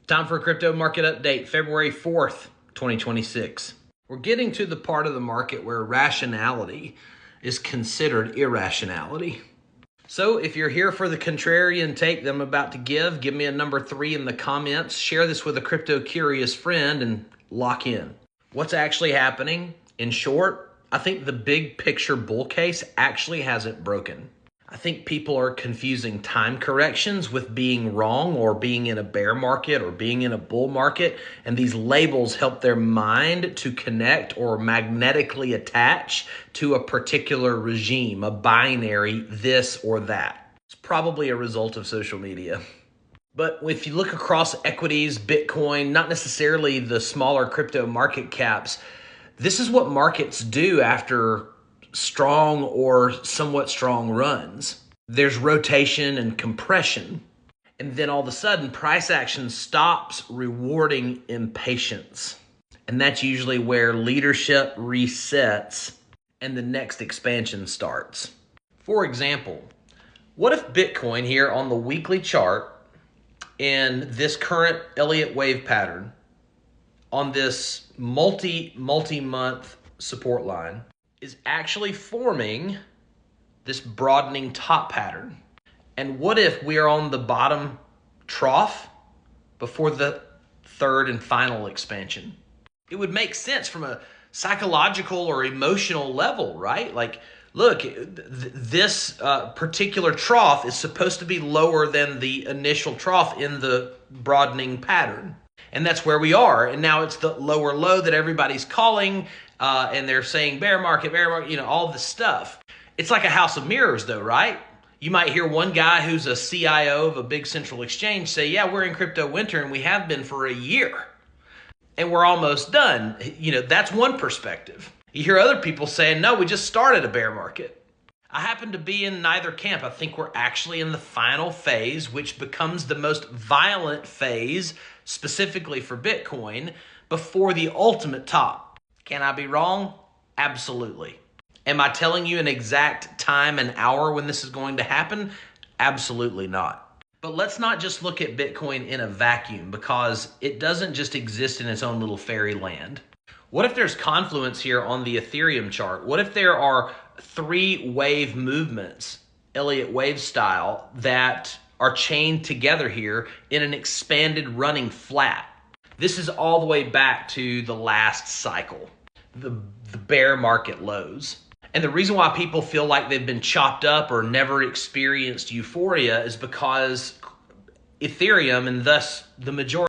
Time for a crypto market update, February 4th, 2026. We're getting to the part of the market where rationality is considered irrationality. So if you're here for the contrarian take that I'm about to give me a number 3 in the comments, share this with a crypto curious friend, and lock in. What's actually happening? In short, I think the big picture bull case actually hasn't broken. I think people are confusing time corrections with being wrong or being in a bear market or being in a bull market. And these labels help their mind to connect or magnetically attach to a particular regime, a binary, this or that. It's probably a result of social media. But if you look across equities, Bitcoin, not necessarily the smaller crypto market caps, this is what markets do after strong or somewhat strong runs. There's rotation and compression. And then all of a sudden, price action stops rewarding impatience. And that's usually where leadership resets and the next expansion starts. For example, what if Bitcoin here on the weekly chart in this current Elliott wave pattern on this multi-month support line is actually forming this broadening top pattern? And what if we are on the bottom trough before the third and final expansion? It would make sense from a psychological or emotional level, right? Like, look, this particular trough is supposed to be lower than the initial trough in the broadening pattern. And that's where we are. And now it's the lower low that everybody's calling, and they're saying bear market, all this stuff. It's like a house of mirrors though, right? You might hear one guy who's a CIO of a big central exchange say, yeah, we're in crypto winter and we have been for a year and we're almost done. That's one perspective. You hear other people saying, no, we just started a bear market. I happen to be in neither camp. I think we're actually in the final phase, which becomes the most violent phase specifically for Bitcoin before the ultimate top. Can I be wrong? Absolutely. Am I telling you an exact time and hour when this is going to happen? Absolutely not. But let's not just look at Bitcoin in a vacuum, because it doesn't just exist in its own little fairyland. What if there's confluence here on the Ethereum chart? What if there are 3 wave movements, Elliott wave style, that are chained together here in an expanded running flat? This is all the way back to the last cycle, the bear market lows. And the reason why people feel like they've been chopped up or never experienced euphoria is because Ethereum, and thus the majority